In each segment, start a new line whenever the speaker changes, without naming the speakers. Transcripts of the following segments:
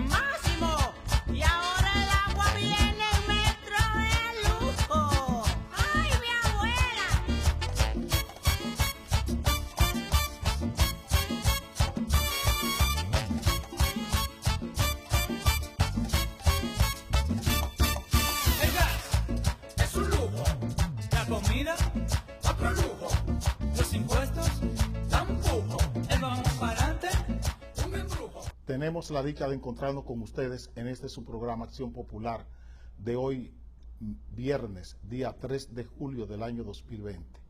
Máximo, y ahora el agua viene en metro de lujo. ¡Ay, mi abuela!
El gas es un lujo, la comida otro lujo, los impuestos tampoco, el vamos para adelante un embrujo.
Tenemos la dicha de encontrarnos con ustedes en este su programa Acción Popular de hoy, viernes, día 3 de julio del año 2020.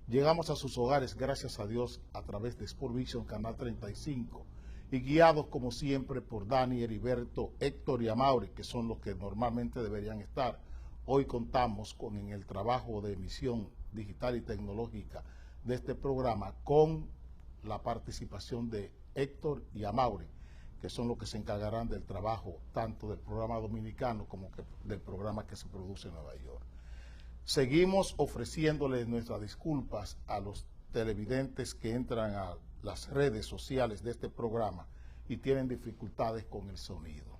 Llegamos a sus hogares, gracias a Dios, a través de Sport Vision, Canal 35, y guiados como siempre por Dani, Heriberto, Héctor y Amaury, que son los que normalmente deberían estar. Hoy contamos con en el trabajo de emisión digital y tecnológica de este programa con la participación de Héctor y Amaury, que son los que se encargarán del trabajo tanto del programa dominicano como del programa que se produce en Nueva York. Seguimos ofreciéndoles nuestras disculpas a los televidentes que entran a las redes sociales de este programa y tienen dificultades con el sonido.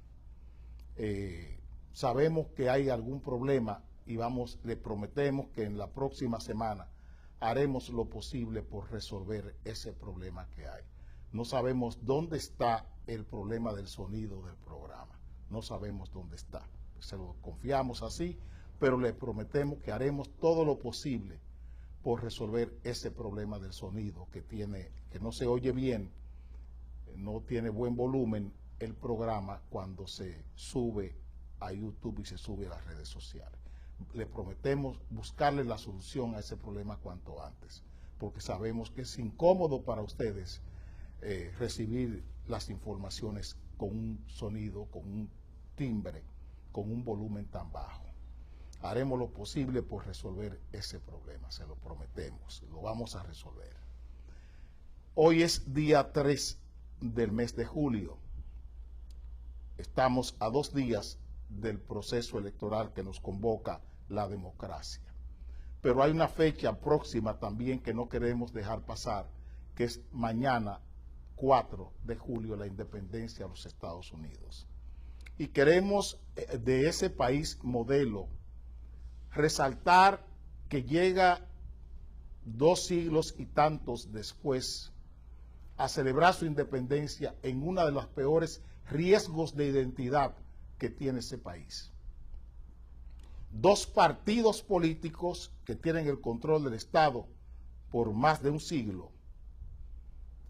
Sabemos que hay algún problema y le prometemos que en la próxima semana haremos lo posible por resolver ese problema que hay. No sabemos dónde está el problema del sonido del programa. No sabemos dónde está. Se lo confiamos así, pero le prometemos que haremos todo lo posible por resolver ese problema del sonido que no se oye bien, no tiene buen volumen el programa cuando se sube a YouTube y se sube a las redes sociales. Le prometemos buscarle la solución a ese problema cuanto antes, porque sabemos que es incómodo para ustedes recibir las informaciones con un sonido, con un timbre, con un volumen tan bajo. Haremos lo posible por resolver ese problema, se lo prometemos, lo vamos a resolver. Hoy es día 3 del mes de julio. Estamos a 2 días del proceso electoral que nos convoca la democracia. Pero hay una fecha próxima también que no queremos dejar pasar, que es mañana, 4 de julio, la independencia de los Estados Unidos. Y queremos de ese país modelo resaltar que llega 2 siglos y tantos después a celebrar su independencia en una de los peores riesgos de identidad que tiene ese país. 2 partidos políticos que tienen el control del Estado por más de un siglo,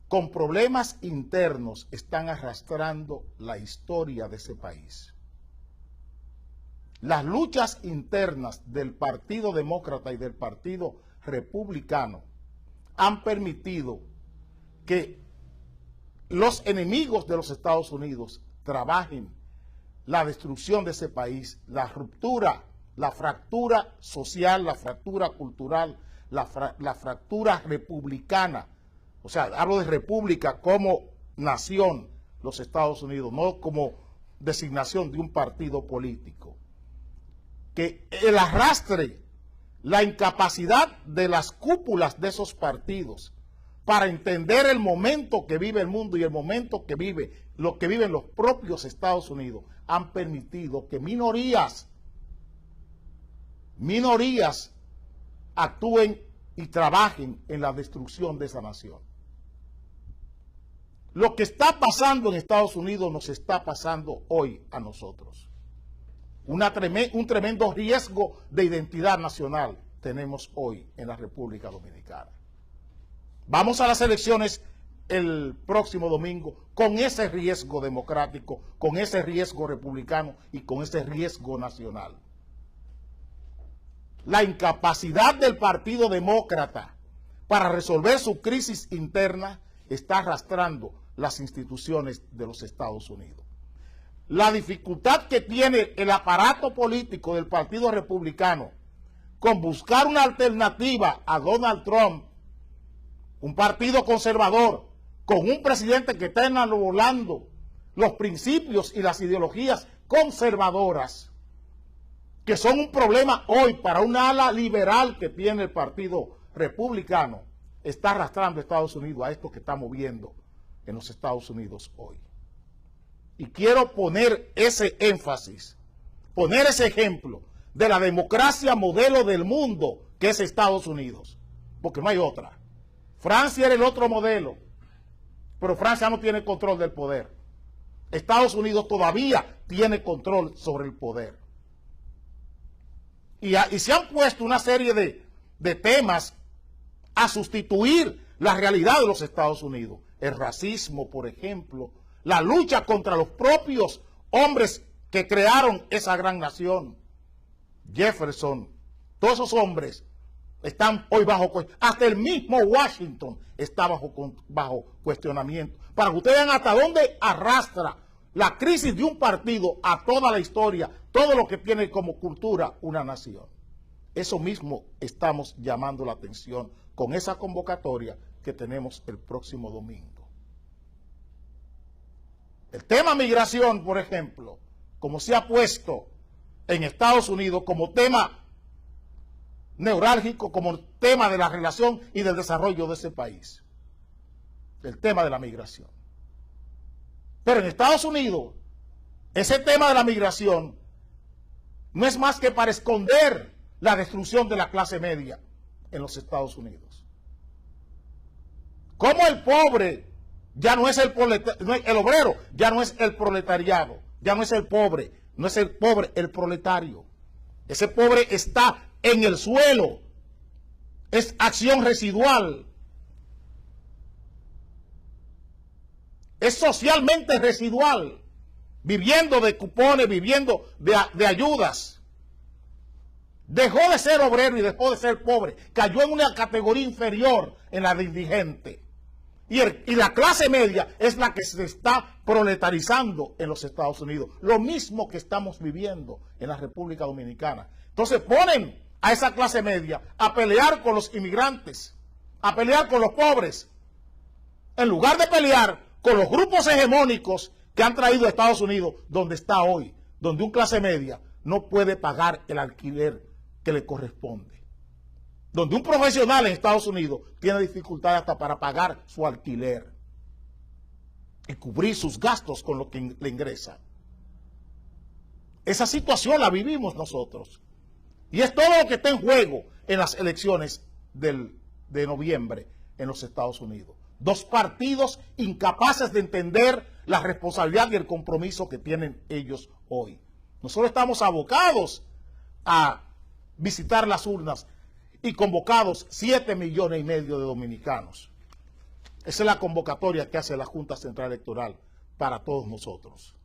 con problemas internos, están arrastrando la historia de ese país. Las luchas internas del Partido Demócrata y del Partido Republicano han permitido que los enemigos de los Estados Unidos trabajen la destrucción de ese país, la ruptura, la fractura social, la fractura cultural, la fractura republicana. O sea, hablo de república como nación, los Estados Unidos, no como designación de un partido político. Que el arrastre, la incapacidad de las cúpulas de esos partidos para entender el momento que vive el mundo y el momento que lo que viven los propios Estados Unidos, han permitido que minorías actúen y trabajen en la destrucción de esa nación. Lo que está pasando en Estados Unidos nos está pasando hoy a nosotros. Un tremendo riesgo de identidad nacional tenemos hoy en la República Dominicana. Vamos a las elecciones el próximo domingo con ese riesgo democrático, con ese riesgo republicano y con ese riesgo nacional. La incapacidad del Partido Demócrata para resolver su crisis interna está arrastrando las instituciones de los Estados Unidos. La dificultad que tiene el aparato político del Partido Republicano con buscar una alternativa a Donald Trump, un partido conservador, con un presidente que está enarbolando los principios y las ideologías conservadoras, que son un problema hoy para una ala liberal que tiene el Partido Republicano, está arrastrando a Estados Unidos a esto que estamos viendo en los Estados Unidos hoy. Y quiero poner ese énfasis, poner ese ejemplo de la democracia modelo del mundo que es Estados Unidos, porque no hay otra. Francia era el otro modelo, pero Francia no tiene control del poder. Estados Unidos todavía tiene control sobre el poder. Y se han puesto una serie de temas a sustituir la realidad de los Estados Unidos. El racismo, por ejemplo, la lucha contra los propios hombres que crearon esa gran nación. Jefferson, todos esos hombres están hoy hasta el mismo Washington está bajo cuestionamiento. Para que ustedes vean hasta dónde arrastra la crisis de un partido a toda la historia, todo lo que tiene como cultura una nación. Eso mismo estamos llamando la atención con esa convocatoria que tenemos el próximo domingo. El tema migración, por ejemplo, como se ha puesto en Estados Unidos como tema neurálgico, como tema de la relación y del desarrollo de ese país. El tema de la migración. Pero en Estados Unidos, ese tema de la migración no es más que para esconder la destrucción de la clase media en los Estados Unidos. Como el pobre ya no es el obrero, ya no es el proletariado, ya no es el pobre, no es el pobre, el proletario. Ese pobre está en el suelo, es acción residual, es socialmente residual, viviendo de cupones, viviendo de ayudas. Dejó de ser obrero y dejó de ser pobre, cayó en una categoría inferior en la de indigente. Y la clase media es la que se está proletarizando en los Estados Unidos. Lo mismo que estamos viviendo en la República Dominicana. Entonces ponen a esa clase media a pelear con los inmigrantes, a pelear con los pobres, en lugar de pelear con los grupos hegemónicos que han traído a Estados Unidos donde está hoy, donde un clase media no puede pagar el alquiler que le corresponde. Donde un profesional en Estados Unidos tiene dificultad hasta para pagar su alquiler y cubrir sus gastos con lo que le ingresa. Esa situación la vivimos nosotros. Y es todo lo que está en juego en las elecciones de noviembre en los Estados Unidos. Dos partidos incapaces de entender la responsabilidad y el compromiso que tienen ellos hoy. Nosotros estamos abocados a visitar las urnas y convocados 7,5 millones de dominicanos. Esa es la convocatoria que hace la Junta Central Electoral para todos nosotros.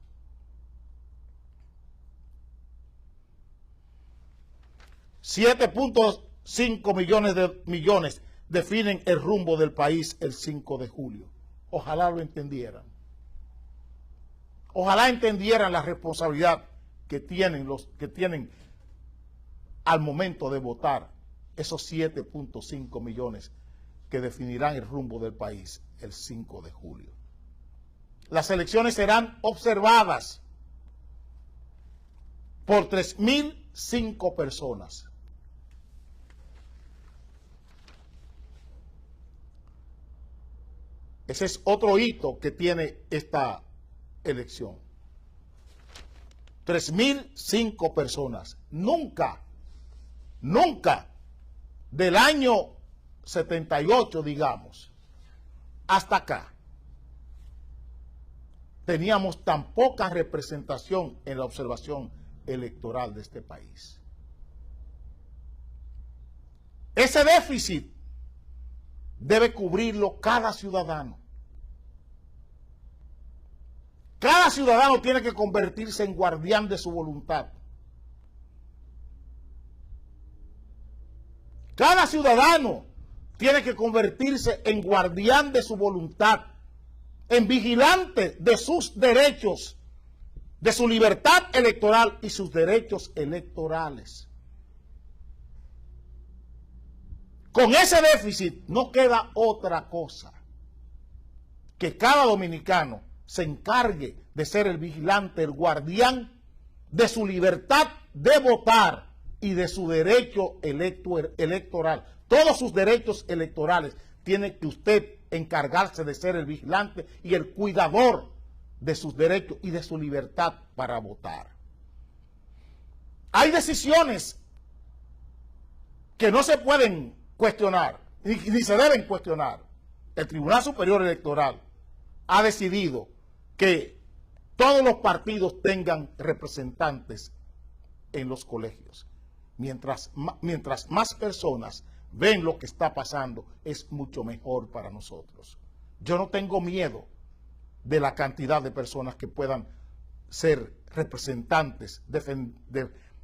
$7.5 millones definen el rumbo del país el 5 de julio. Ojalá lo entendieran. Ojalá entendieran la responsabilidad que tienen al momento de votar esos 7.5 millones que definirán el rumbo del país el 5 de julio. Las elecciones serán observadas por 3.005 personas. Ese es otro hito que tiene esta elección. 3.005 personas. Nunca del año 78, digamos, hasta acá, teníamos tan poca representación en la observación electoral de este país. Ese déficit debe cubrirlo cada ciudadano. Cada ciudadano tiene que convertirse en guardián de su voluntad. Cada ciudadano tiene que convertirse en guardián de su voluntad, en vigilante de sus derechos, de su libertad electoral y sus derechos electorales. Con ese déficit no queda otra cosa que cada dominicano se encargue de ser el vigilante, el guardián de su libertad de votar y de su derecho electoral. Todos sus derechos electorales tiene que usted encargarse de ser el vigilante y el cuidador de sus derechos y de su libertad para votar. Hay decisiones que no se pueden cuestionar, ni se deben cuestionar. El Tribunal Superior Electoral ha decidido que todos los partidos tengan representantes en los colegios. Mientras más personas ven lo que está pasando, es mucho mejor para nosotros. Yo no tengo miedo de la cantidad de personas que puedan ser representantes,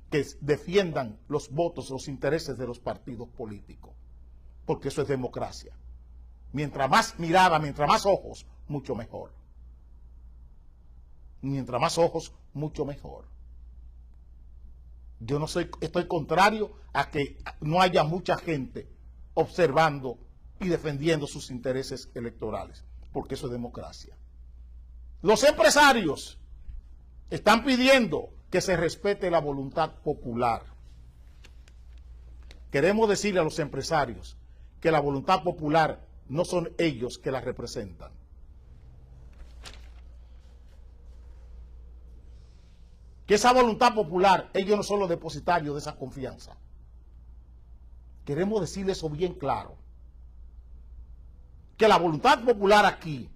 que defiendan los votos, los intereses de los partidos políticos, porque eso es democracia. Mientras más mirada, mientras más ojos, mucho mejor. Mientras más ojos, mucho mejor. Yo no estoy contrario a que no haya mucha gente observando y defendiendo sus intereses electorales, porque eso es democracia. Los empresarios están pidiendo que se respete la voluntad popular. Queremos decirle a los empresarios que la voluntad popular no son ellos que la representan. Que esa voluntad popular, ellos no son los depositarios de esa confianza. Queremos decirle eso bien claro. Que la voluntad popular aquí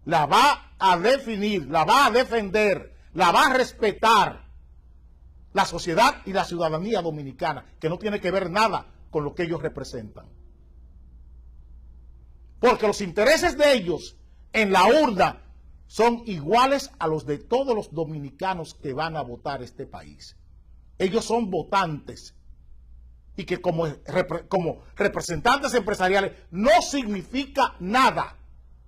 la va a definir, la va a defender, la va a respetar la sociedad y la ciudadanía dominicana, que no tiene que ver nada con lo que ellos representan. Porque los intereses de ellos en la urna son iguales a los de todos los dominicanos que van a votar este país. Ellos son votantes y que como representantes empresariales no significa nada,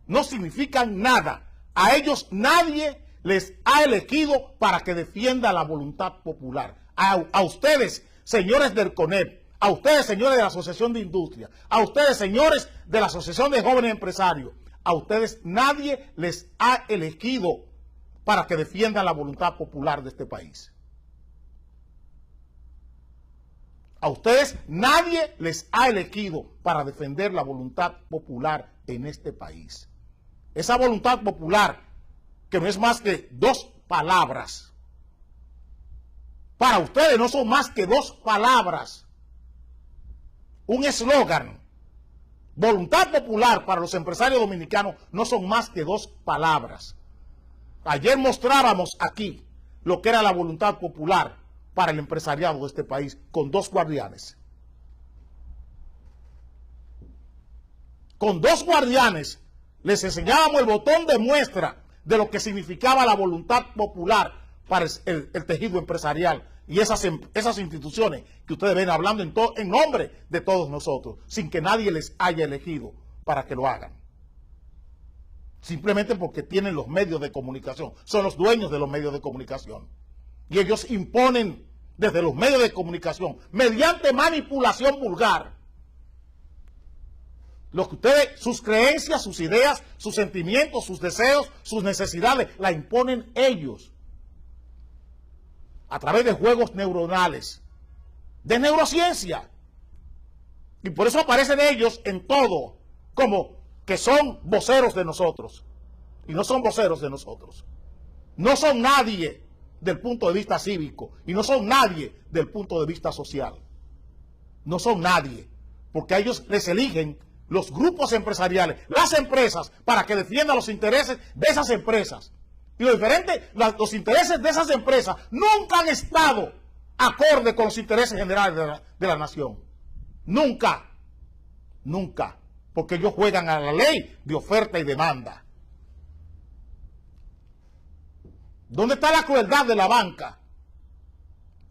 no significan nada. A ellos nadie les ha elegido para que defienda la voluntad popular. A ustedes, señores del CONEP, a ustedes, señores de la Asociación de Industria, a ustedes, señores de la Asociación de Jóvenes Empresarios, a ustedes nadie les ha elegido para que defiendan la voluntad popular de este país. A ustedes nadie les ha elegido para defender la voluntad popular en este país. Esa voluntad popular, que no es más que dos palabras. Para ustedes no son más que dos palabras. Un eslogan. Voluntad popular para los empresarios dominicanos no son más que dos palabras. Ayer mostrábamos aquí lo que era la voluntad popular para el empresariado de este país con dos guardianes. Con dos guardianes les enseñábamos el botón de muestra de lo que significaba la voluntad popular para el tejido empresarial y esas instituciones que ustedes ven hablando en nombre de todos nosotros, sin que nadie les haya elegido para que lo hagan. Simplemente porque tienen los medios de comunicación, son los dueños de los medios de comunicación. Y ellos imponen desde los medios de comunicación, mediante manipulación vulgar, lo que ustedes, sus creencias, sus ideas, sus sentimientos, sus deseos, sus necesidades, la imponen ellos. A través de juegos neuronales, de neurociencia. Y por eso aparecen ellos en todo, como que son voceros de nosotros. Y no son voceros de nosotros. No son nadie del punto de vista cívico. Y no son nadie del punto de vista social. No son nadie. Porque a ellos les eligen los grupos empresariales, las empresas, para que defiendan los intereses de esas empresas. Y lo diferente, los intereses de esas empresas nunca han estado acorde con los intereses generales de la nación. Nunca. Nunca. Porque ellos juegan a la ley de oferta y demanda. ¿Dónde está la crueldad de la banca?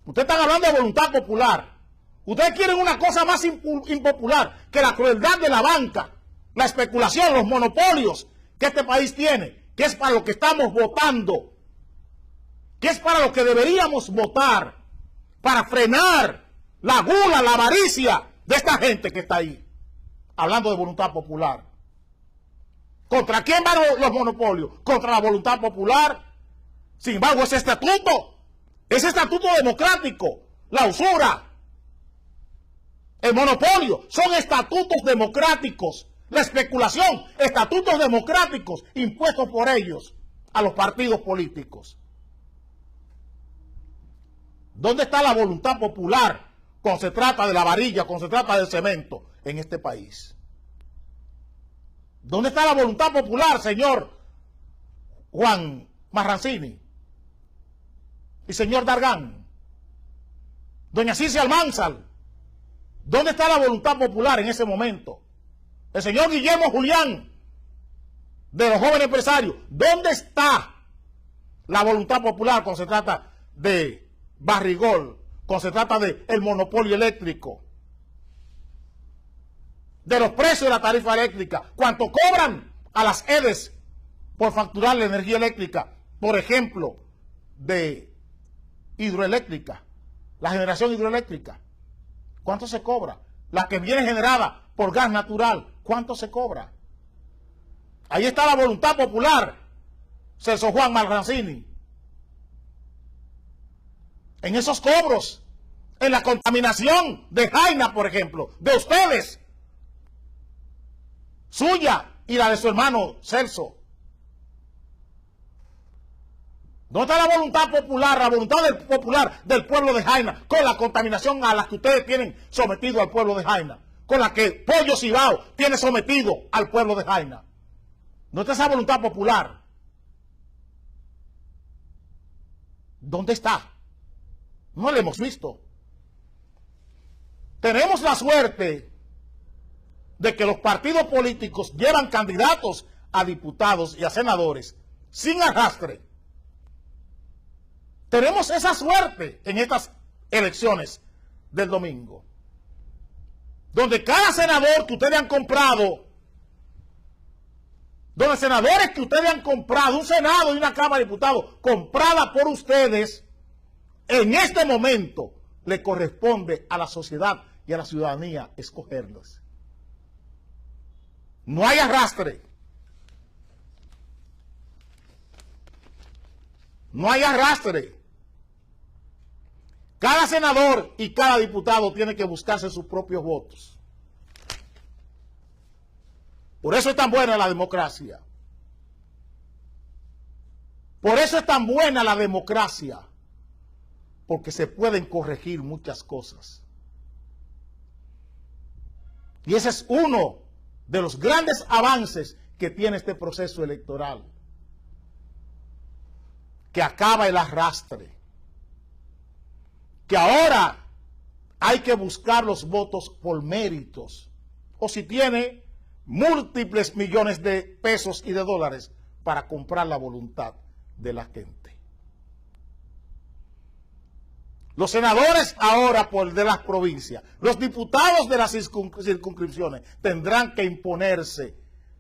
Ustedes están hablando de voluntad popular. Ustedes quieren una cosa más impopular que la crueldad de la banca, la especulación, los monopolios que este país tiene, que es para lo que estamos votando, que es para lo que deberíamos votar, para frenar la gula, la avaricia de esta gente que está ahí, hablando de voluntad popular. ¿Contra quién van los monopolios? Contra la voluntad popular. Sin embargo, ese estatuto democrático, la usura, el monopolio, son estatutos democráticos la especulación, estatutos democráticos impuestos por ellos a los partidos políticos. ¿Dónde está la voluntad popular cuando se trata de la varilla, cuando se trata del cemento en este país? ¿Dónde está la voluntad popular, señor Juan Marrancini y señor Dargan? Doña Cicia Almanzar, ¿dónde está la voluntad popular en ese momento? El señor Guillermo Julián, de los jóvenes empresarios, ¿dónde está la voluntad popular cuando se trata de Barrigol, cuando se trata del monopolio eléctrico, de los precios de la tarifa eléctrica, cuánto cobran a las EDES por facturar la energía eléctrica, por ejemplo, de hidroeléctrica, la generación hidroeléctrica? ¿Cuánto se cobra? La que viene generada por gas natural, ¿cuánto se cobra? Ahí está la voluntad popular, Celso Juan Marrancini. En esos cobros, en la contaminación de Jaina, por ejemplo, de ustedes, suya y la de su hermano Celso. ¿Dónde está la voluntad popular, la voluntad popular del pueblo de Jaina, con la contaminación a la que ustedes tienen sometido al pueblo de Jaina, con la que Pollo Cibao tiene sometido al pueblo de Jaina? ¿Dónde está esa voluntad popular? ¿Dónde está? No la hemos visto. Tenemos la suerte de que los partidos políticos llevan candidatos a diputados y a senadores sin arrastre. Tenemos esa suerte en estas elecciones del domingo, donde cada senador que ustedes han comprado, donde senadores que ustedes han comprado, un Senado y una Cámara de Diputados comprada por ustedes, en este momento le corresponde a la sociedad y a la ciudadanía escogerlos. No hay arrastre. No hay arrastre. Cada senador y cada diputado tiene que buscarse sus propios votos. Por eso es tan buena la democracia. Por eso es tan buena la democracia. Porque se pueden corregir muchas cosas. Y ese es uno de los grandes avances que tiene este proceso electoral. Que acaba el arrastre. Que ahora hay que buscar los votos por méritos. O si tiene múltiples millones de pesos y de dólares para comprar la voluntad de la gente. Los senadores ahora de las provincias, los diputados de las circunscripciones tendrán que imponerse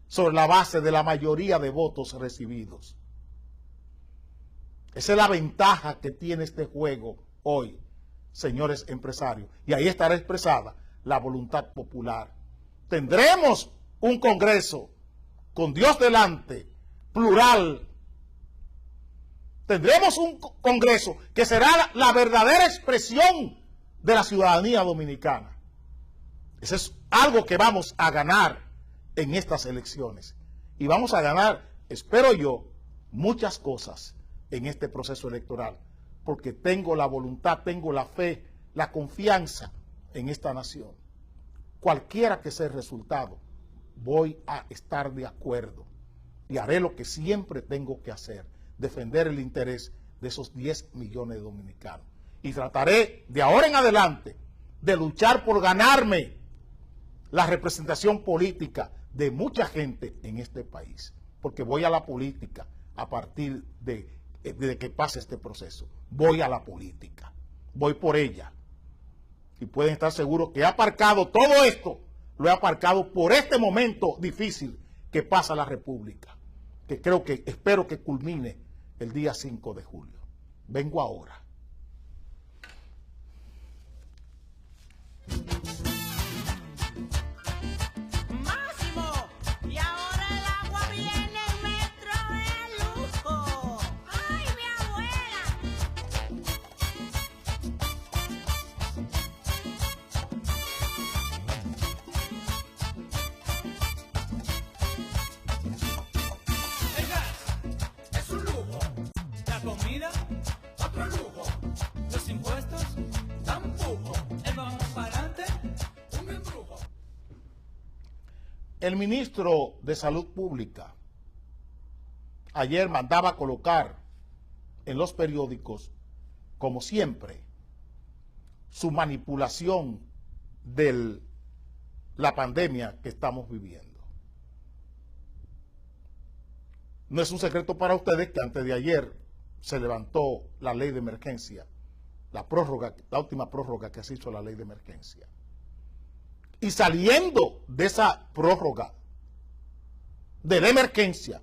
sobre la base de la mayoría de votos recibidos. Esa es la ventaja que tiene este juego hoy, señores empresarios. Y ahí estará expresada la voluntad popular. Tendremos un Congreso con Dios delante, plural. Tendremos un Congreso que será la verdadera expresión de la ciudadanía dominicana. Eso es algo que vamos a ganar en estas elecciones. Y vamos a ganar, espero yo, muchas cosas en este proceso electoral. Porque tengo la voluntad, tengo la fe, la confianza en esta nación. Cualquiera que sea el resultado, voy a estar de acuerdo. Y haré lo que siempre tengo que hacer. Defender el interés de esos 10 millones de dominicanos. Y trataré de ahora en adelante de luchar por ganarme la representación política de mucha gente en este país. Porque voy a la política a partir de que pase este proceso. Voy a la política. Voy por ella. Y pueden estar seguros que he aparcado todo esto, lo he aparcado por este momento difícil que pasa la República. Que espero que culmine el día 5 de julio. Vengo ahora.
Máximo, y ahora el agua viene en metro de lujo. ¡Ay, mi abuela!
El ministro de Salud Pública ayer mandaba colocar en los periódicos, como siempre, su manipulación de la pandemia que estamos viviendo. No es un secreto para ustedes que antes de ayer se levantó la ley de emergencia, la última prórroga que se hizo la ley de emergencia. Y saliendo de esa prórroga de la emergencia,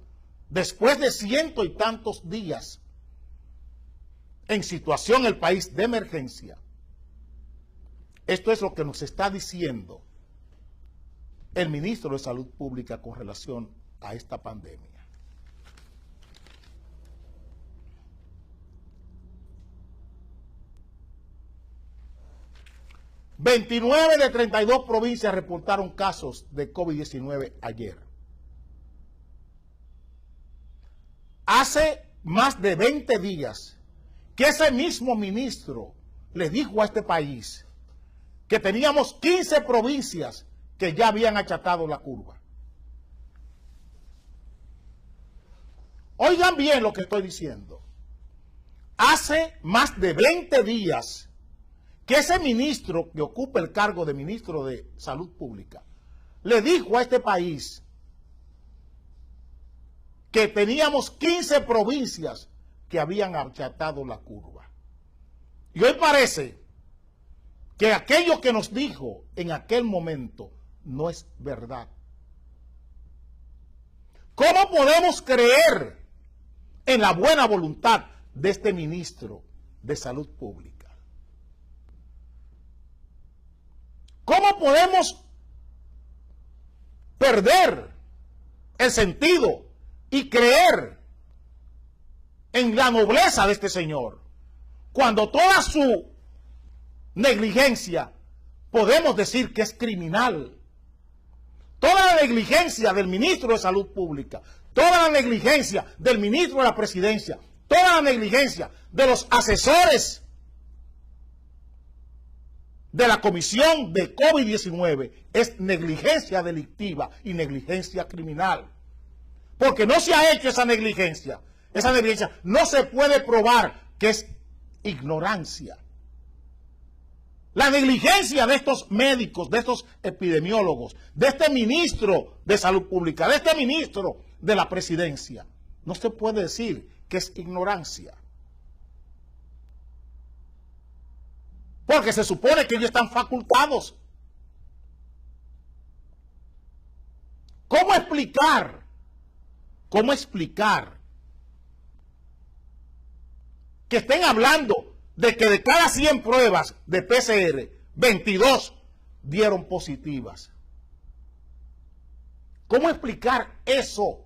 después de cientos y tantos días en situación el país de emergencia, esto es lo que nos está diciendo el ministro de Salud Pública con relación a esta pandemia. ...29 de 32 provincias reportaron casos de COVID-19 ayer. Hace más de 20 días que ese mismo ministro le dijo a este país que teníamos 15 provincias que ya habían achatado la curva. Oigan bien lo que estoy diciendo. Hace más de 20 días que ese ministro que ocupa el cargo de ministro de Salud Pública le dijo a este país que teníamos 15 provincias que habían achatado la curva. Y hoy parece que aquello que nos dijo en aquel momento no es verdad. ¿Cómo podemos creer en la buena voluntad de este ministro de Salud Pública? ¿Cómo podemos perder el sentido y creer en la nobleza de este señor cuando toda su negligencia podemos decir que es criminal? Toda la negligencia del ministro de Salud Pública, toda la negligencia del ministro de la Presidencia, toda la negligencia de los asesores de la Comisión de COVID-19 es negligencia delictiva y negligencia criminal. Porque no se ha hecho esa negligencia. Esa negligencia no se puede probar que es ignorancia. La negligencia de estos médicos, de estos epidemiólogos, de este ministro de Salud Pública, de este ministro de la Presidencia, no se puede decir que es ignorancia. Porque se supone que ellos están facultados. ¿Cómo explicar? ¿Cómo explicar que estén hablando de que de cada 100 pruebas de PCR, 22 dieron positivas? ¿Cómo explicar eso?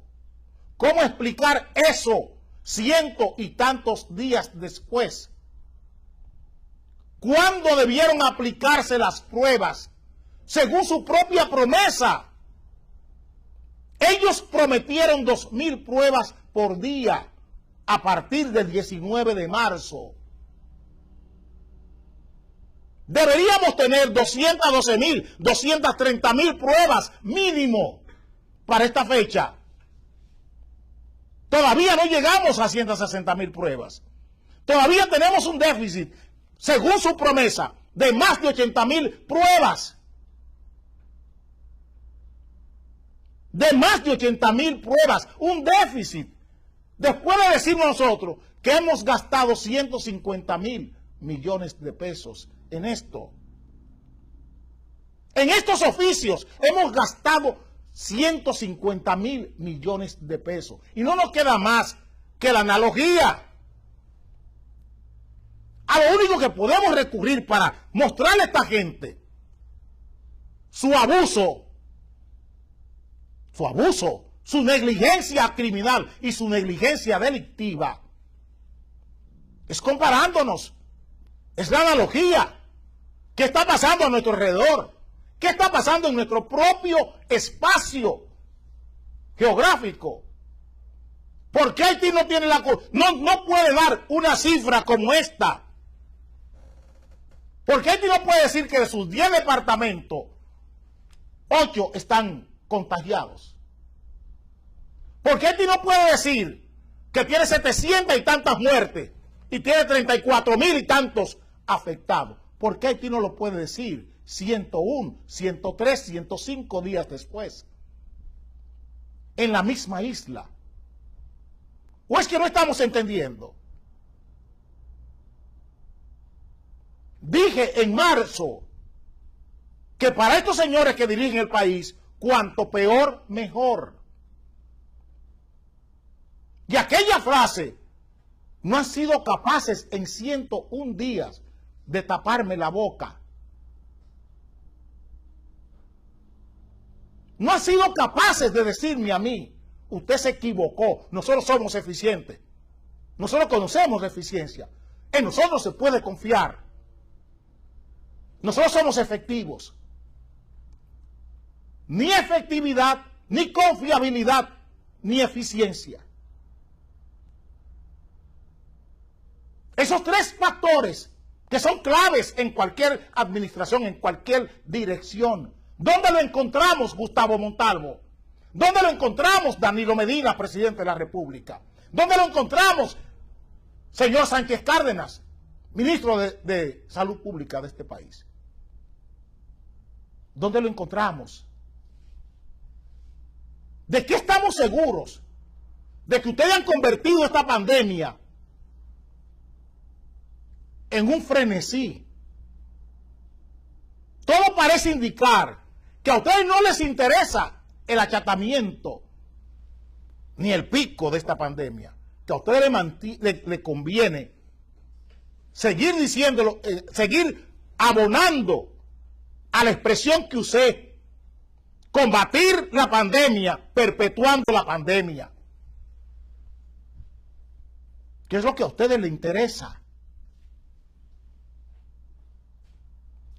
¿Cómo explicar eso cientos y tantos días después? ¿Cuándo debieron aplicarse las pruebas? Según su propia promesa. Ellos prometieron 2.000 pruebas por día a partir del 19 de marzo. Deberíamos tener 212.000, 230.000 pruebas mínimo para esta fecha. Todavía no llegamos a 160.000 pruebas. Todavía tenemos un déficit, según su promesa, de más de 80.000 pruebas. De más de 80.000 pruebas, un déficit. Después de decirnos nosotros que hemos gastado 150.000 millones de pesos en esto. En estos oficios hemos gastado 150.000 millones de pesos. Y no nos queda más que la analogía. A lo único que podemos recurrir para mostrarle a esta gente su abuso, su negligencia criminal y su negligencia delictiva, es comparándonos. Es la analogía. ¿Qué está pasando a nuestro alrededor? ¿Qué está pasando en nuestro propio espacio geográfico? ¿Por qué Haití no tiene la... No puede dar una cifra como esta? ¿Por qué Haití no puede decir que de sus 10 departamentos, 8 están contagiados. Porque Haití no puede decir que tiene 700 y tantas muertes y tiene 34,000 y tantos afectados. ¿Por qué Haití no lo puede decir 101, 103, 105 días después? En la misma isla. ¿O es que no estamos entendiendo? Dije en marzo que para estos señores que dirigen el país, cuanto peor, mejor. Y aquella frase, no han sido capaces en 101 días de taparme la boca. No han sido capaces de decirme a mí, usted se equivocó, nosotros somos eficientes. Nosotros conocemos la eficiencia. En nosotros se puede confiar. Nosotros somos efectivos. Ni efectividad, ni confiabilidad, ni eficiencia. Esos tres factores que son claves en cualquier administración, en cualquier dirección. ¿Dónde lo encontramos, Gustavo Montalvo? ¿Dónde lo encontramos, Danilo Medina, presidente de la República? ¿Dónde lo encontramos, señor Sánchez Cárdenas, ministro de Salud Pública de este país? ¿Dónde lo encontramos? ¿De qué estamos seguros? De que ustedes han convertido esta pandemia en un frenesí. Todo parece indicar que a ustedes no les interesa el achatamiento ni el pico de esta pandemia. Que a ustedes le conviene seguir diciéndolo, seguir abonando a la expresión que usé, combatir la pandemia, perpetuando la pandemia. ¿Qué es lo que a ustedes les interesa?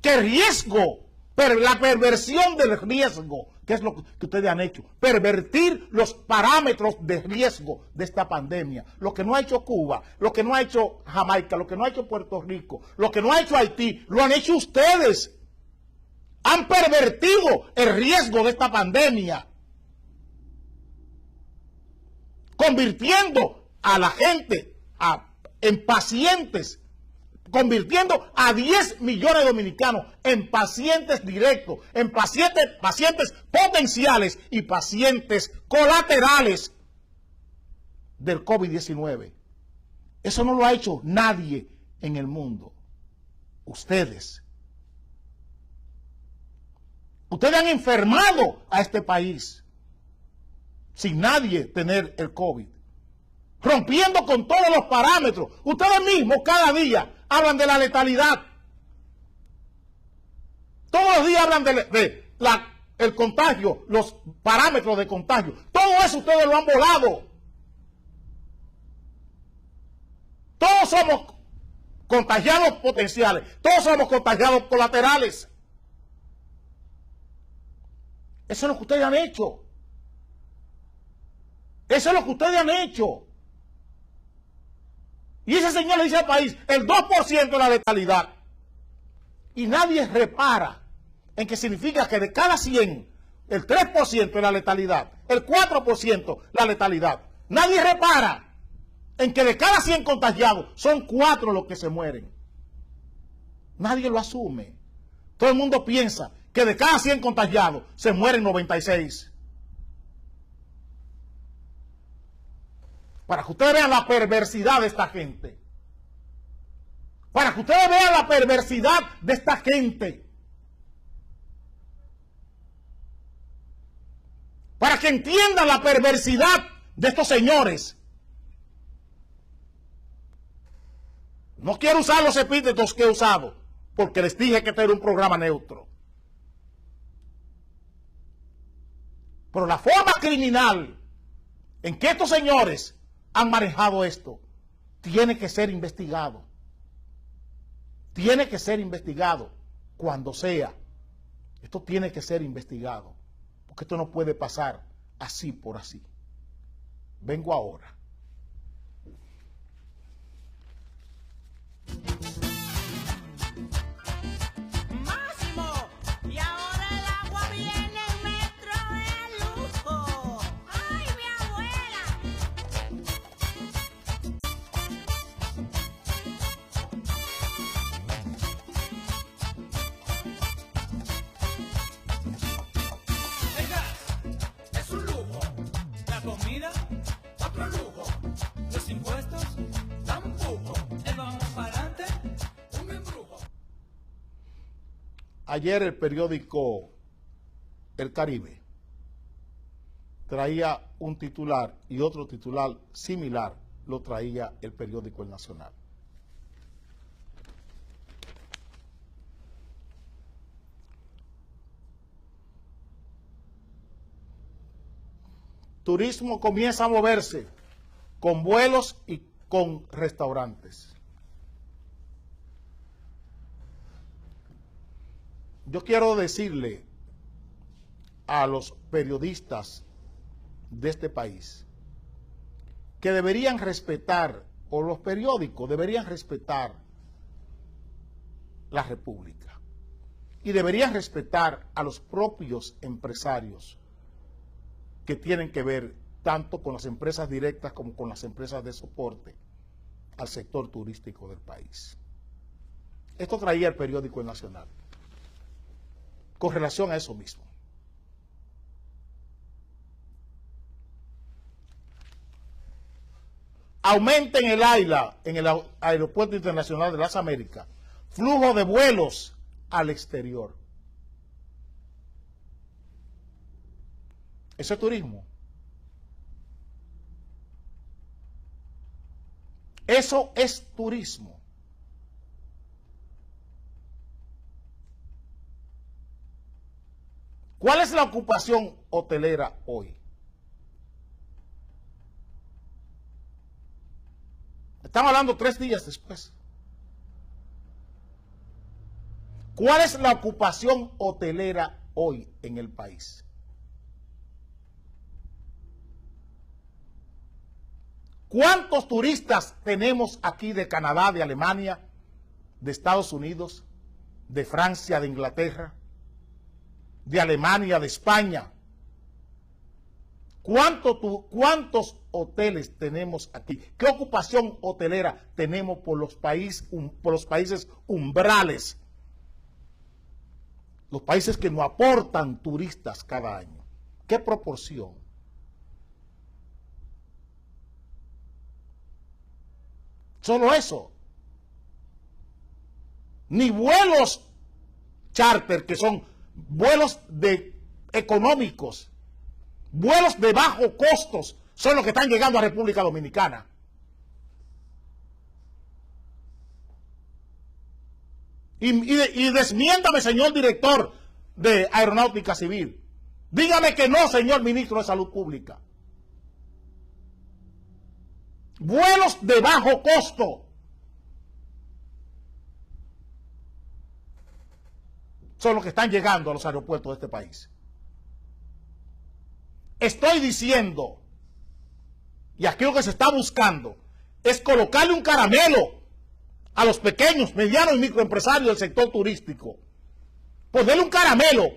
¿Qué riesgo? La perversión del riesgo, que es lo que ustedes han hecho. Pervertir los parámetros de riesgo de esta pandemia. Lo que no ha hecho Cuba, lo que no ha hecho Jamaica, lo que no ha hecho Puerto Rico, lo que no ha hecho Haití, lo han hecho ustedes. Han pervertido el riesgo de esta pandemia, convirtiendo a la gente en pacientes, convirtiendo a 10 millones de dominicanos en pacientes directos, en pacientes potenciales y pacientes colaterales del COVID-19. Eso no lo ha hecho nadie en el mundo. Ustedes. Ustedes han enfermado a este país sin nadie tener el COVID, rompiendo con todos los parámetros. Ustedes mismos cada día hablan de la letalidad. Todos los días hablan el contagio, los parámetros de contagio. Todo eso ustedes lo han volado. Todos somos contagiados potenciales, todos somos contagiados colaterales. Eso es lo que ustedes han hecho. Eso es lo que ustedes han hecho. Y ese señor le dice al país, el 2% de la letalidad. Y nadie repara en que significa que de cada 100, el 3% es la letalidad, el 4% la letalidad. Nadie repara en que de cada 100 contagiados, son 4 los que se mueren. Nadie lo asume. Todo el mundo piensa que de cada 100 contagiados, se mueren 96. Para que ustedes vean la perversidad de esta gente. Para que ustedes vean la perversidad de esta gente. Para que entiendan la perversidad de estos señores. No quiero usar los epítetos que he usado, porque les dije que este era un programa neutro. Pero la forma criminal en que estos señores han manejado esto, tiene que ser investigado. Tiene que ser investigado cuando sea. Esto tiene que ser investigado. Porque esto no puede pasar así por así. Vengo ahora.
Máximo, y ahora el agua viene en metro de
Ayer el periódico El Caribe traía un titular y otro titular similar lo traía el periódico El Nacional. Turismo comienza a moverse con vuelos y con restaurantes. Yo quiero decirle a los periodistas de este país que deberían respetar, o los periódicos deberían respetar la República y deberían respetar a los propios empresarios que tienen que ver tanto con las empresas directas como con las empresas de soporte al sector turístico del país. Esto traía el periódico El Nacional con relación a eso mismo. Aumenta en el AILA, en el Aeropuerto Internacional de las Américas, flujo de vuelos al exterior. Eso es turismo. Eso es turismo. ¿Cuál es la ocupación hotelera hoy? Estamos hablando 3 días después. ¿Cuál es la ocupación hotelera hoy en el país? ¿Cuántos turistas tenemos aquí de Canadá, de Alemania, de Estados Unidos, de Francia, de Inglaterra, de Alemania, de España? ¿Cuántos hoteles tenemos aquí? ¿Qué ocupación hotelera tenemos por los países umbrales? Los países que nos aportan turistas cada año. ¿Qué proporción? Solo eso. Ni vuelos charter, que son vuelos económicos, vuelos de bajo costos, son los que están llegando a República Dominicana. Y desmiéntame, señor director de Aeronáutica Civil. Dígame que no, señor ministro de Salud Pública. Vuelos de bajo costo son los que están llegando a los aeropuertos de este país. Estoy diciendo, y aquí lo que se está buscando es colocarle un caramelo a los pequeños, medianos y microempresarios del sector turístico. Ponerle un caramelo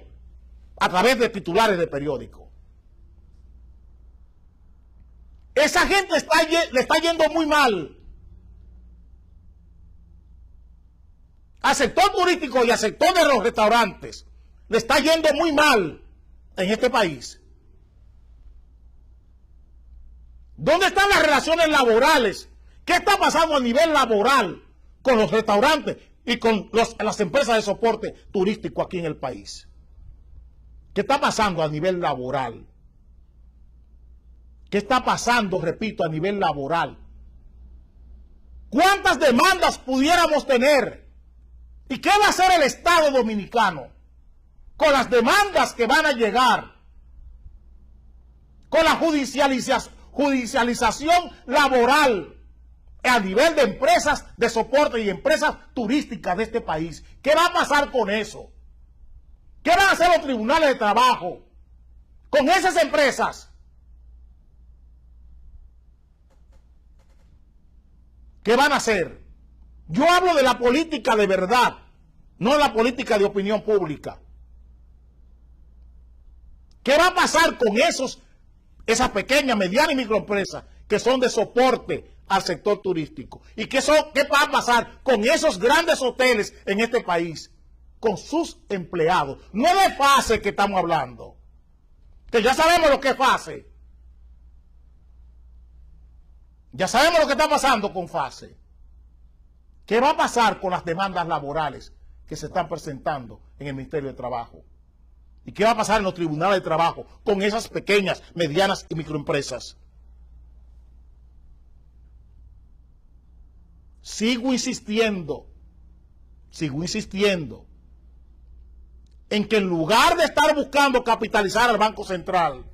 a través de titulares de periódicos. Esa gente le está yendo muy mal al sector turístico y al sector de los restaurantes. Le está yendo muy mal en este país. ¿Dónde están las relaciones laborales? ¿Qué está pasando a nivel laboral con los restaurantes y con las empresas de soporte turístico aquí en el país? ¿Qué está pasando a nivel laboral? ¿Qué está pasando, repito, a nivel laboral? ¿Cuántas demandas pudiéramos tener? ¿Y qué va a hacer el Estado dominicano con las demandas que van a llegar? Con la judicialización laboral a nivel de empresas de soporte y empresas turísticas de este país. ¿Qué va a pasar con eso? ¿Qué van a hacer los tribunales de trabajo con esas empresas? ¿Qué van a hacer? Yo hablo de la política de verdad, no de la política de opinión pública. ¿Qué va a pasar con esas pequeñas, medianas y microempresas que son de soporte al sector turístico? ¿Y qué va a pasar con esos grandes hoteles en este país? Con sus empleados. No de FASE que estamos hablando, que ya sabemos lo que es FASE. Ya sabemos lo que está pasando con FASE. ¿Qué va a pasar con las demandas laborales que se están presentando en el Ministerio de Trabajo? ¿Y qué va a pasar en los tribunales de trabajo con esas pequeñas, medianas y microempresas? Sigo insistiendo en que en lugar de estar buscando capitalizar al Banco Central,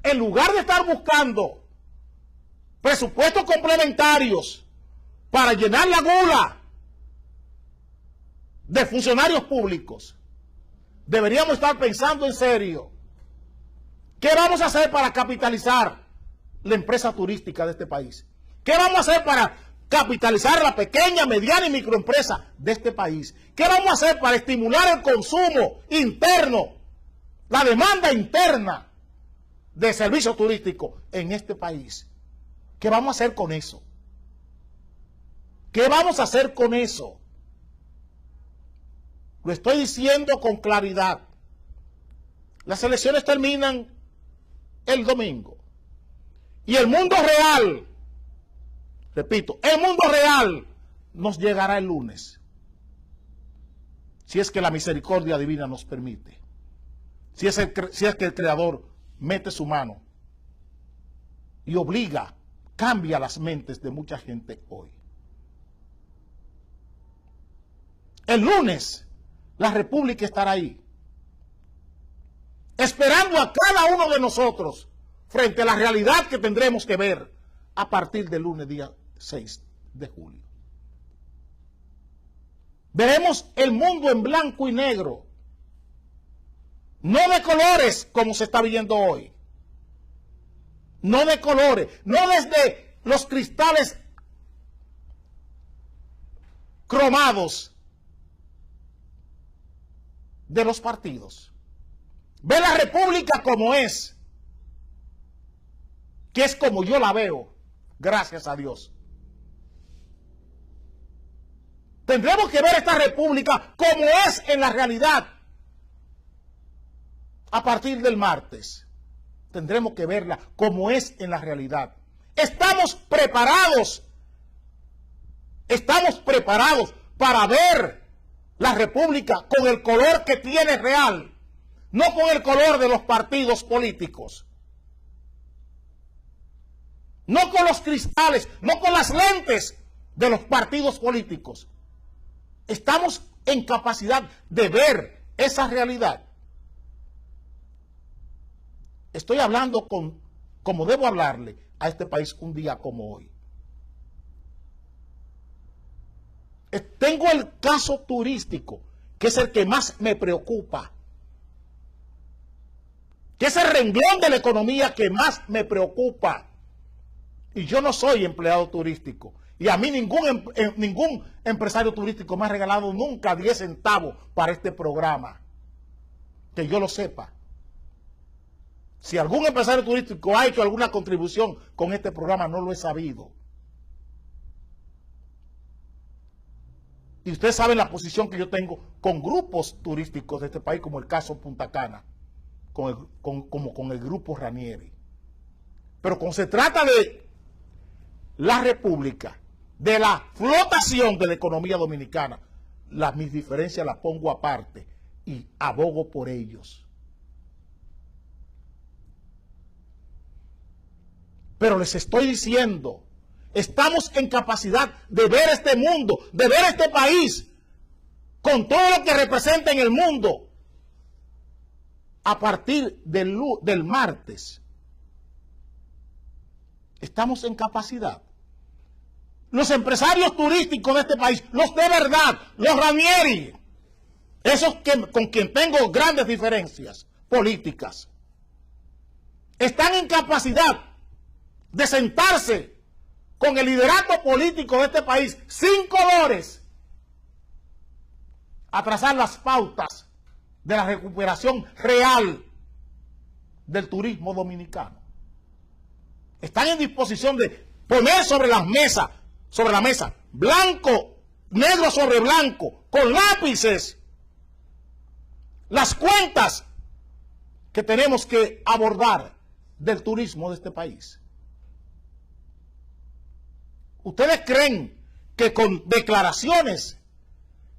en lugar de estar buscando presupuestos complementarios para llenar la gula de funcionarios públicos, deberíamos estar pensando en serio, ¿qué vamos a hacer para capitalizar la empresa turística de este país? ¿Qué vamos a hacer para capitalizar la pequeña, mediana y microempresa de este país? ¿Qué vamos a hacer para estimular el consumo interno, la demanda interna de servicios turísticos en este país? ¿Qué vamos a hacer con eso? ¿Qué vamos a hacer con eso? Lo estoy diciendo con claridad. Las elecciones terminan el domingo. Y el mundo real, repito, el mundo real nos llegará el lunes. Si es que la misericordia divina nos permite. Si es que el Creador mete su mano y obliga, cambia las mentes de mucha gente hoy. El lunes la República estará ahí, esperando a cada uno de nosotros frente a la realidad que tendremos que ver a partir del lunes día 6 de julio. Veremos el mundo en blanco y negro, no de colores como se está viendo hoy, no de colores, no desde los cristales cromados de los partidos. Ve la República como es, que es como yo la veo, gracias a Dios. Tendremos que ver esta República como es en la realidad. A partir del martes, tendremos que verla como es en la realidad. Estamos preparados para ver la República con el color que tiene real, no con el color de los partidos políticos, no con los cristales, no con las lentes de los partidos políticos. Estamos en capacidad de ver esa realidad. Estoy hablando como debo hablarle a este país un día como hoy. Tengo el caso turístico, que es el que más me preocupa, que es el renglón de la economía que más me preocupa. Y yo no soy empleado turístico. Y a mí ningún empresario turístico me ha regalado nunca 10 centavos para este programa. Que yo lo sepa. Si algún empresario turístico ha hecho alguna contribución con este programa, no lo he sabido. Y ustedes saben la posición que yo tengo con grupos turísticos de este país, como el caso Punta Cana, como con el grupo Ranieri. Pero cuando se trata de la República, de la flotación de la economía dominicana, mis diferencias las pongo aparte y abogo por ellos. Pero les estoy diciendo, estamos en capacidad de ver este mundo, de ver este país, con todo lo que representa en el mundo, a partir del martes. Estamos en capacidad. Los empresarios turísticos de este país, los de verdad, los Ranieri, esos con quien tengo grandes diferencias políticas, están en capacidad de sentarse con el liderato político de este país sin colores a trazar las pautas de la recuperación real del turismo dominicano. Están en disposición de poner sobre la mesa, blanco, negro sobre blanco, con lápices, las cuentas que tenemos que abordar del turismo de este país. ¿Ustedes creen que con declaraciones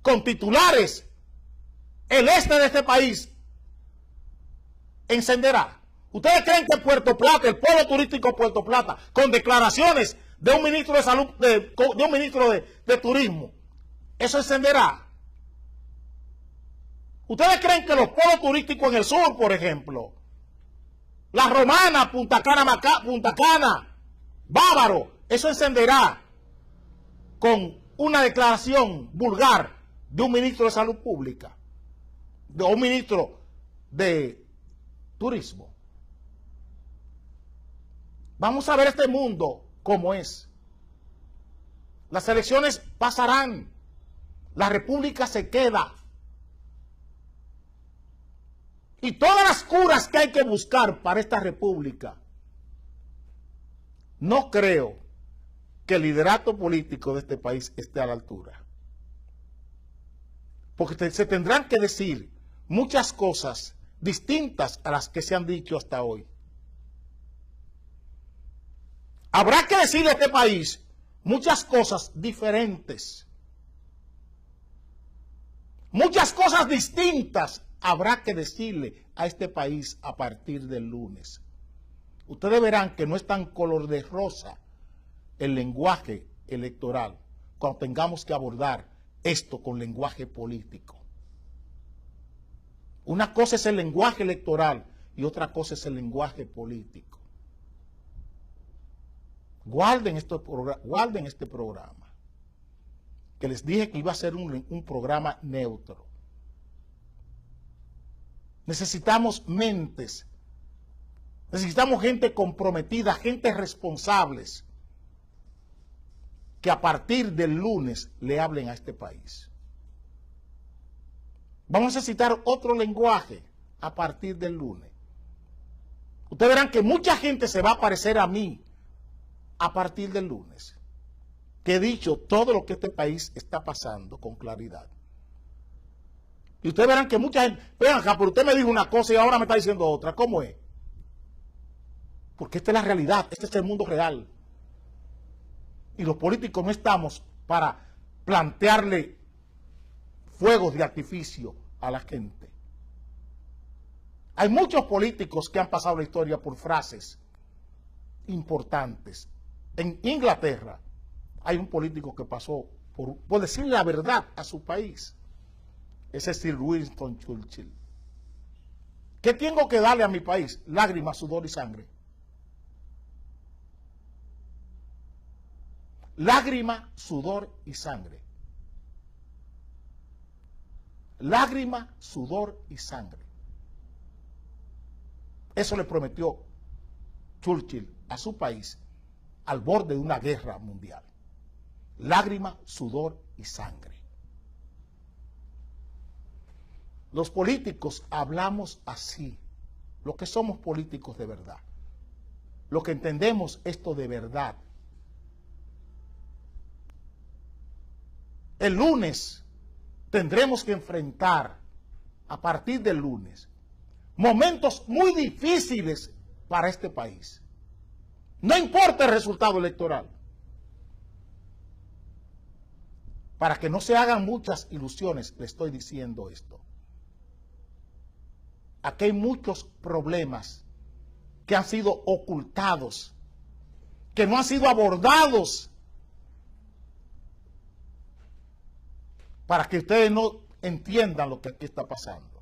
con titulares, el este de este país encenderá. ¿Ustedes creen que Puerto Plata, el polo turístico de Puerto Plata, con declaraciones de un ministro de salud, de un ministro de turismo, eso encenderá? ¿Ustedes creen que los polos turísticos en el sur, por ejemplo, La Romana, Punta Cana, Bávaro, eso encenderá con una declaración vulgar de un ministro de salud pública, de un ministro de turismo? Vamos a ver este mundo como es. Las elecciones pasarán, la república se queda. Y todas las curas que hay que buscar para esta república, no creo que el liderato político de este país esté a la altura. Porque se tendrán que decir muchas cosas distintas a las que se han dicho hasta hoy. Habrá que decirle a este país muchas cosas diferentes. Muchas cosas distintas habrá que decirle a este país a partir del lunes. Ustedes verán que no es tan color de rosa el lenguaje electoral cuando tengamos que abordar esto con lenguaje político. Una cosa es el lenguaje electoral y otra cosa es el lenguaje político. Guarden este programa, que les dije que iba a ser un programa neutro. Necesitamos mentes, necesitamos gente comprometida, gente responsables, que a partir del lunes le hablen a este país. Vamos a necesitar otro lenguaje a partir del lunes. Ustedes verán que mucha gente se va a parecer a mí a partir del lunes, que he dicho todo lo que este país está pasando con claridad. Y ustedes verán que mucha gente, vean acá, pero usted me dijo una cosa y ahora me está diciendo otra. ¿Cómo es? Porque esta es la realidad, este es el mundo real. Y los políticos no estamos para plantearle fuegos de artificio a la gente. Hay muchos políticos que han pasado la historia por frases importantes. En Inglaterra hay un político que pasó por decir la verdad a su país. Ese es Sir Winston Churchill. ¿Qué tengo que darle a mi país? Lágrimas, sudor y sangre. Lágrima, sudor y sangre. Lágrima, sudor y sangre. Eso le prometió Churchill a su país al borde de una guerra mundial. Lágrima, sudor y sangre. Los políticos hablamos así, los que somos políticos de verdad, los que entendemos esto de verdad. El lunes tendremos que enfrentar, a partir del lunes, momentos muy difíciles para este país. No importa el resultado electoral. Para que no se hagan muchas ilusiones, le estoy diciendo esto. Aquí hay muchos problemas que han sido ocultados, que no han sido abordados, para que ustedes no entiendan lo que aquí está pasando.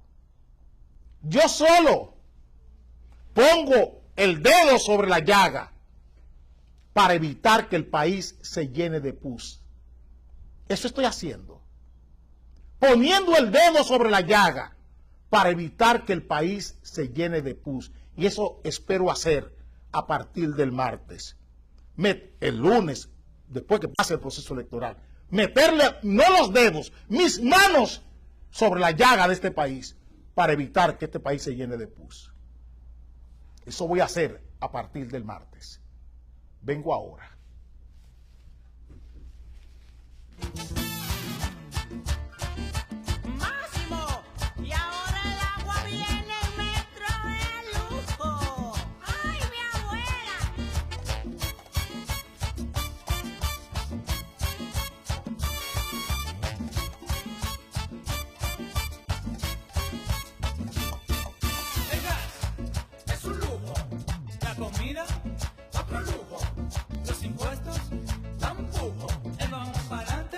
Yo solo pongo el dedo sobre la llaga para evitar que el país se llene de pus. Eso estoy haciendo. Poniendo el dedo sobre la llaga para evitar que el país se llene de pus. Y eso espero hacer a partir del martes. El lunes, después que pase el proceso electoral, meterle no los dedos, mis manos sobre la llaga de este país para evitar que este país se llene de pus. Eso voy a hacer a partir del martes. Vengo ahora.
Máximo, y ahora el agua viene en metro de lujo. ¡Ay, mi abuela!
comida, otro lujo. Los impuestos, tampoco. El vamos para adelante,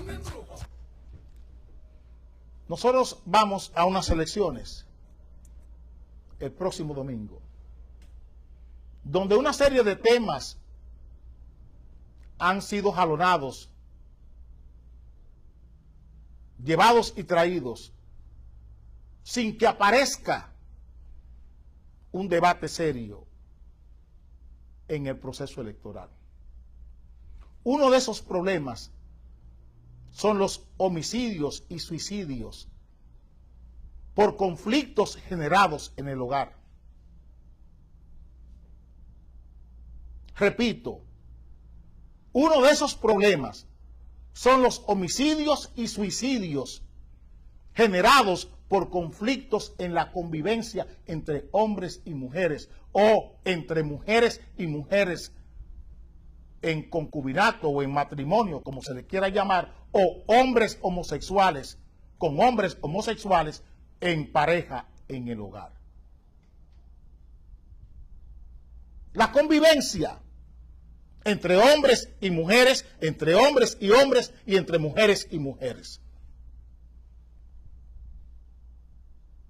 un embrujo.
Nosotros vamos a unas elecciones el próximo domingo, donde una serie de temas han sido jalonados, llevados y traídos, sin que aparezca un debate serio en el proceso electoral. Uno de esos problemas son los homicidios y suicidios por conflictos generados en el hogar. Repito, uno de esos problemas son los homicidios y suicidios generados por conflictos en la convivencia entre hombres y mujeres, o entre mujeres y mujeres en concubinato o en matrimonio, como se le quiera llamar, o hombres homosexuales con hombres homosexuales en pareja en el hogar. La convivencia entre hombres y mujeres, entre hombres y hombres y entre mujeres y mujeres.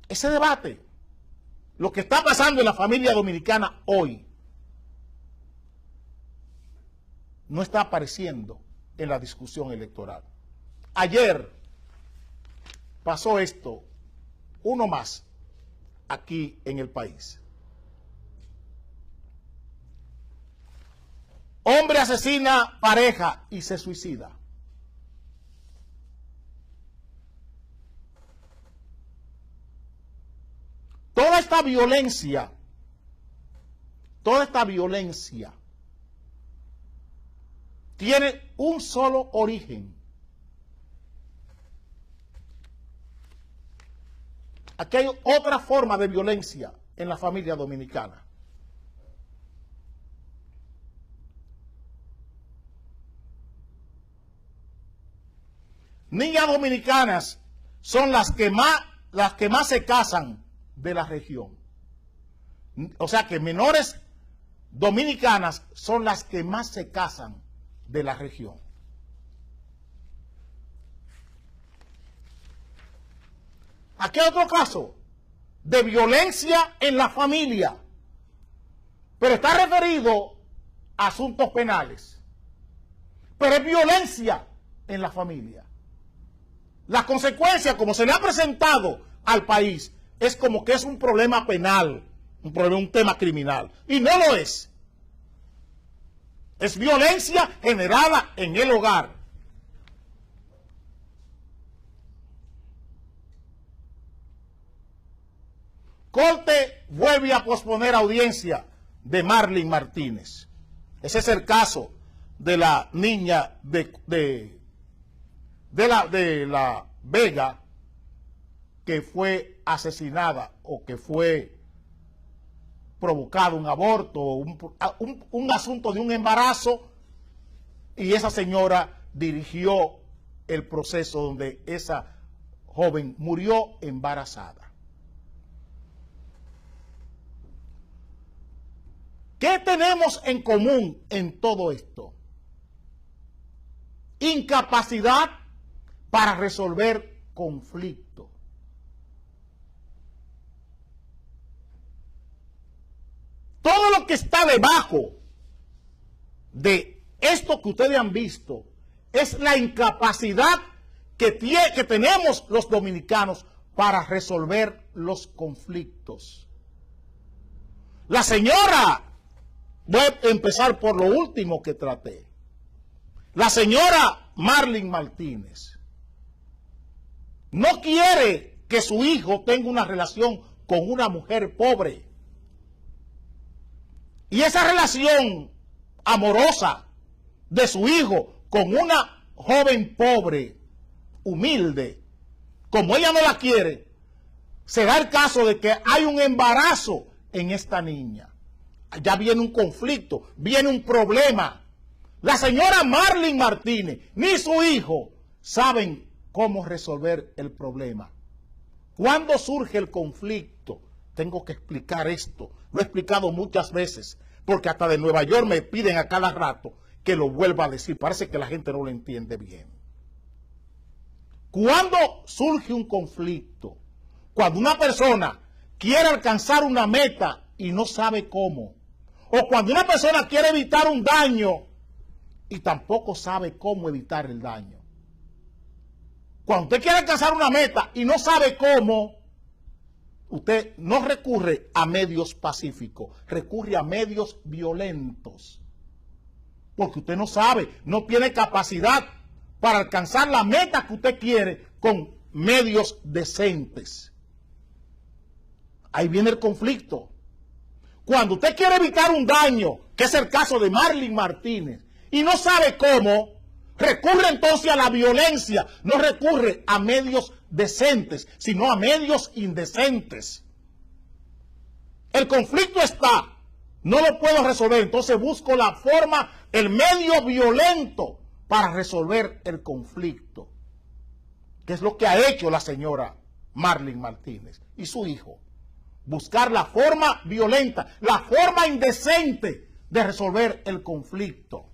Ese debate, lo que está pasando en la familia dominicana hoy, no está apareciendo en la discusión electoral. Ayer pasó esto, uno más, aquí en el país. Hombre asesina pareja y se suicida. Toda esta violencia tiene un solo origen. Aquí hay otra forma de violencia en la familia dominicana. Niñas dominicanas son las que más se casan de la región. O sea que menores dominicanas son las que más se casan de la región. Aquí hay otro caso de violencia en la familia, pero está referido a asuntos penales. Pero es violencia en la familia. La consecuencia, como se le ha presentado al país, es como que es un problema penal, un tema criminal. Y no lo es. Es violencia generada en el hogar. Corte vuelve a posponer audiencia de Marlin Martínez. Ese es el caso de la niña de la Vega, que fue asesinada o que fue provocado un aborto, un asunto de un embarazo, y esa señora dirigió el proceso donde esa joven murió embarazada. ¿Qué tenemos en común en todo esto? Incapacidad para resolver conflictos. Todo lo que está debajo de esto que ustedes han visto es la incapacidad que tenemos los dominicanos para resolver los conflictos. La señora, voy a empezar por lo último que traté, la señora Marlin Martínez no quiere que su hijo tenga una relación con una mujer pobre. Y esa relación amorosa de su hijo con una joven pobre, humilde, como ella no la quiere, se da el caso de que hay un embarazo en esta niña. Ya viene un conflicto, viene un problema. La señora Marlin Martínez ni su hijo saben cómo resolver el problema. ¿Cuándo surge el conflicto tengo que explicar esto. Lo he explicado muchas veces, porque hasta de Nueva York me piden a cada rato que lo vuelva a decir. Parece que la gente no lo entiende bien. Cuando surge un conflicto, cuando una persona quiere alcanzar una meta y no sabe cómo, o cuando una persona quiere evitar un daño y tampoco sabe cómo evitar el daño. Cuando usted quiere alcanzar una meta y no sabe cómo, usted no recurre a medios pacíficos, recurre a medios violentos. Porque usted no sabe, no tiene capacidad para alcanzar la meta que usted quiere con medios decentes. Ahí viene el conflicto. Cuando usted quiere evitar un daño, que es el caso de Marlene Martínez, y no sabe cómo, recurre entonces a la violencia, no recurre a medios decentes, sino a medios indecentes. El conflicto está, no lo puedo resolver, entonces busco la forma, el medio violento para resolver el conflicto, que es lo que ha hecho la señora Marlene Martínez y su hijo. Buscar la forma violenta, la forma indecente de resolver el conflicto.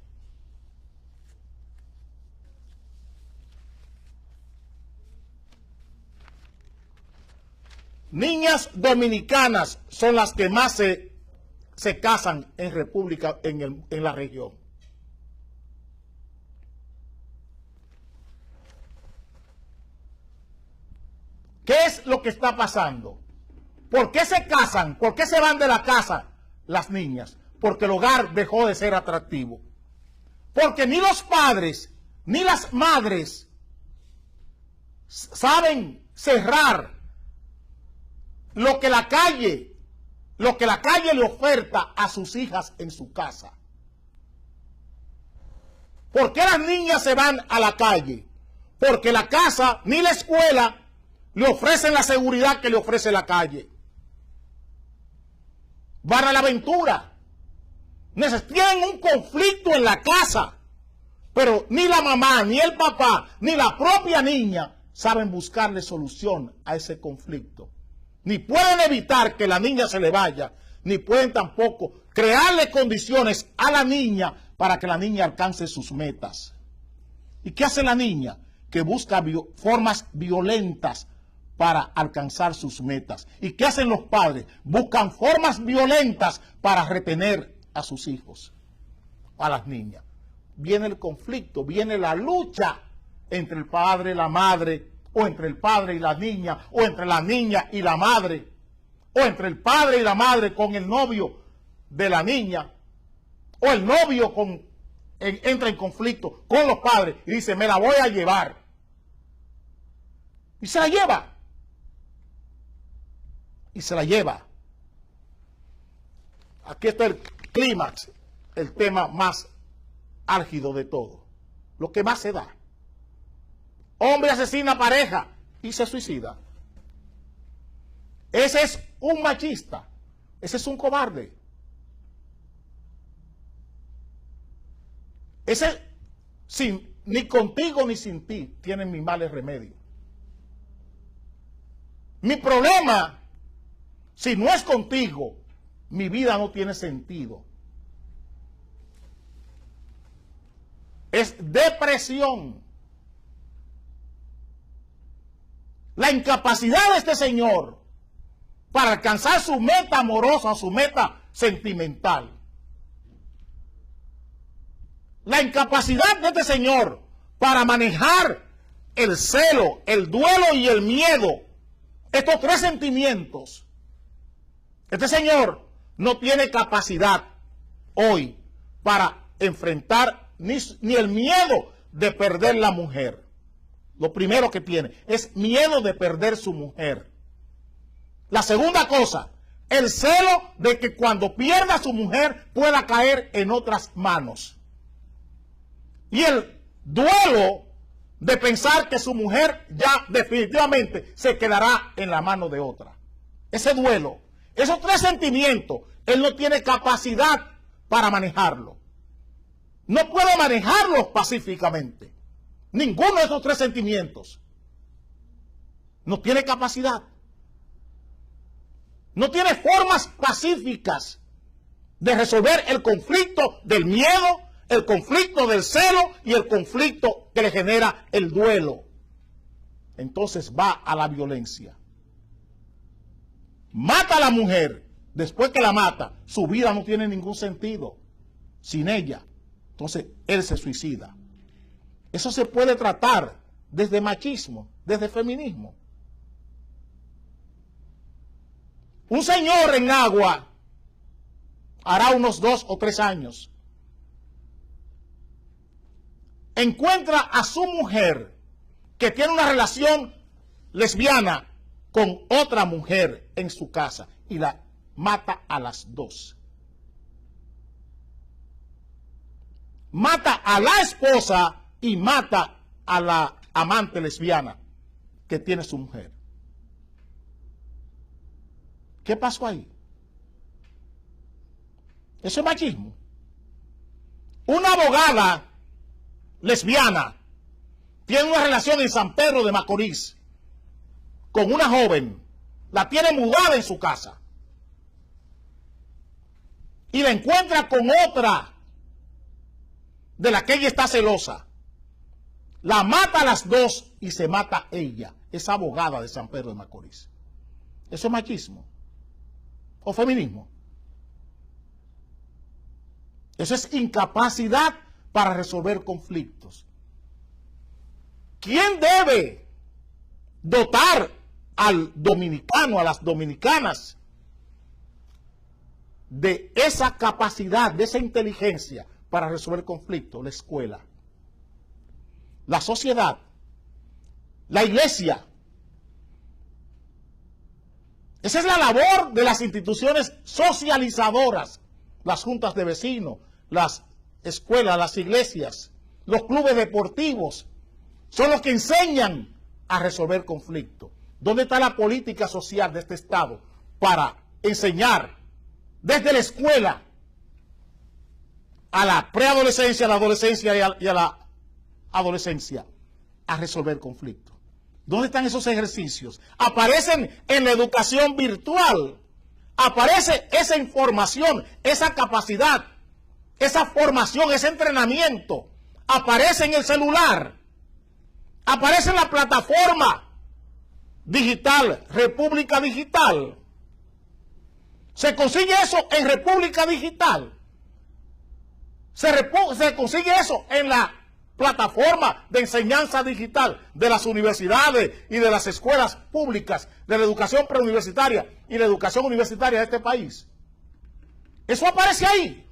Niñas dominicanas son las que más se casan en República, en la región. ¿Qué es lo que está pasando? ¿Por qué se casan? ¿Por qué se van de la casa las niñas? Porque el hogar dejó de ser atractivo. Porque ni los padres ni las madres saben cerrar lo que la calle le oferta a sus hijas en su casa. ¿Por qué las niñas se van a la calle? Porque la casa ni la escuela le ofrecen la seguridad que le ofrece la calle. Van a la aventura. Tienen un conflicto en la casa, pero ni la mamá, ni el papá, ni la propia niña saben buscarle solución a ese conflicto. Ni pueden evitar que la niña se le vaya, ni pueden tampoco crearle condiciones a la niña para que la niña alcance sus metas. ¿Y qué hace la niña? Que busca formas violentas para alcanzar sus metas. ¿Y qué hacen los padres? Buscan formas violentas para retener a sus hijos, a las niñas. Viene el conflicto, viene la lucha entre el padre y la madre, o entre el padre y la niña, o entre la niña y la madre, o entre el padre y la madre con el novio de la niña, o el novio entra en conflicto con los padres y dice, me la voy a llevar. Y se la lleva. Y se la lleva. Aquí está el clímax, el tema más álgido de todo. Lo que más se da. Hombre asesina a pareja y se suicida. Ese es un machista. Ese es un cobarde. Ese, ni contigo ni sin ti, tienen mis males remedios. Mi problema, si no es contigo, mi vida no tiene sentido. Es depresión. La incapacidad de este señor para alcanzar su meta amorosa, su meta sentimental. La incapacidad de este señor para manejar el celo, el duelo y el miedo. Estos tres sentimientos. Este señor no tiene capacidad hoy para enfrentar ni el miedo de perder la mujer. Lo primero que tiene es miedo de perder su mujer. La segunda cosa, el celo de que cuando pierda a su mujer pueda caer en otras manos. Y el duelo de pensar que su mujer ya definitivamente se quedará en la mano de otra. Ese duelo, esos tres sentimientos, él no tiene capacidad para manejarlo. No puede manejarlos pacíficamente. Ninguno de esos tres sentimientos. No tiene capacidad. no tiene formas pacíficas de resolver el conflicto del miedo, el conflicto del celo y el conflicto que le genera el duelo. Entonces va a la violencia. Mata a la mujer. Después que la mata, su vida no tiene ningún sentido sin ella. Entonces él se suicida. Eso se puede tratar desde machismo, desde feminismo. Un señor en Agua, hará unos 2 o 3 años, encuentra a su mujer que tiene una relación lesbiana con otra mujer en su casa y la mata a las 2. Mata a la esposa y mata a la amante lesbiana que tiene su mujer. ¿Qué pasó ahí? Eso es machismo. Una abogada lesbiana tiene una relación en San Pedro de Macorís con una joven, la tiene mudada en su casa y la encuentra con otra de la que ella está celosa. La mata a las 2 y se mata ella, esa abogada de San Pedro de Macorís. ¿Eso es machismo o feminismo? Eso es incapacidad para resolver conflictos. ¿Quién debe dotar al dominicano, a las dominicanas, de esa capacidad, de esa inteligencia para resolver conflictos? La escuela, la sociedad, la iglesia. Esa es la labor de las instituciones socializadoras, las juntas de vecinos, las escuelas, las iglesias, los clubes deportivos, son los que enseñan a resolver conflictos. ¿Dónde está la política social de este Estado para enseñar desde la escuela a la preadolescencia, a la adolescencia y a la adolescencia a resolver conflictos? ¿Dónde están esos ejercicios? Aparecen en la educación virtual. Aparece esa información, esa capacidad, esa formación, ese entrenamiento. Aparece en el celular. Aparece en la plataforma digital, República Digital. Se consigue eso en República Digital. Se consigue eso en la plataforma de enseñanza digital de las universidades y de las escuelas públicas, de la educación preuniversitaria y la educación universitaria de este país. Eso aparece ahí.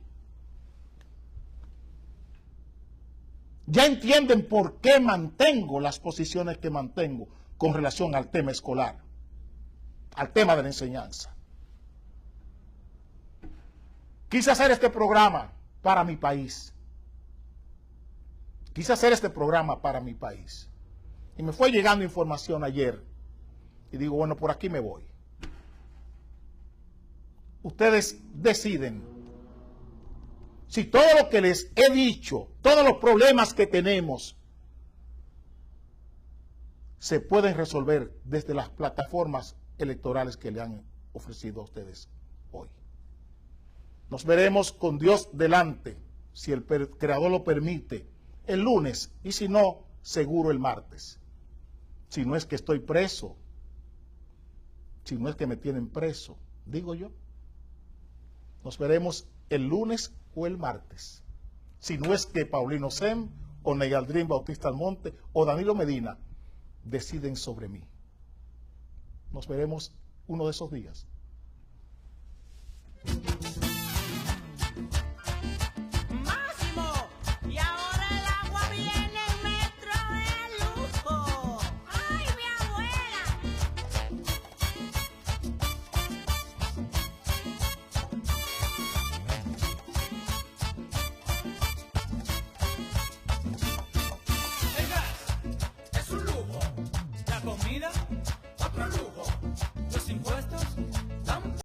Ya entienden por qué mantengo las posiciones que mantengo con relación al tema escolar, al tema de la enseñanza. Quise hacer este programa para mi país. Quise hacer este programa para mi país. Y me fue llegando información ayer. Y digo, bueno, por aquí me voy. Ustedes deciden si todo lo que les he dicho, todos los problemas que tenemos, se pueden resolver desde las plataformas electorales que le han ofrecido a ustedes hoy. Nos veremos con Dios delante, si el Creador lo permite, el lunes, y si no, seguro el martes. Si no es que estoy preso, si no es que me tienen preso, digo yo. Nos veremos el lunes o el martes. Si no es que Paulino Sem, o Neyaldrín Bautista Almonte, o Danilo Medina deciden sobre mí. Nos veremos uno de esos días.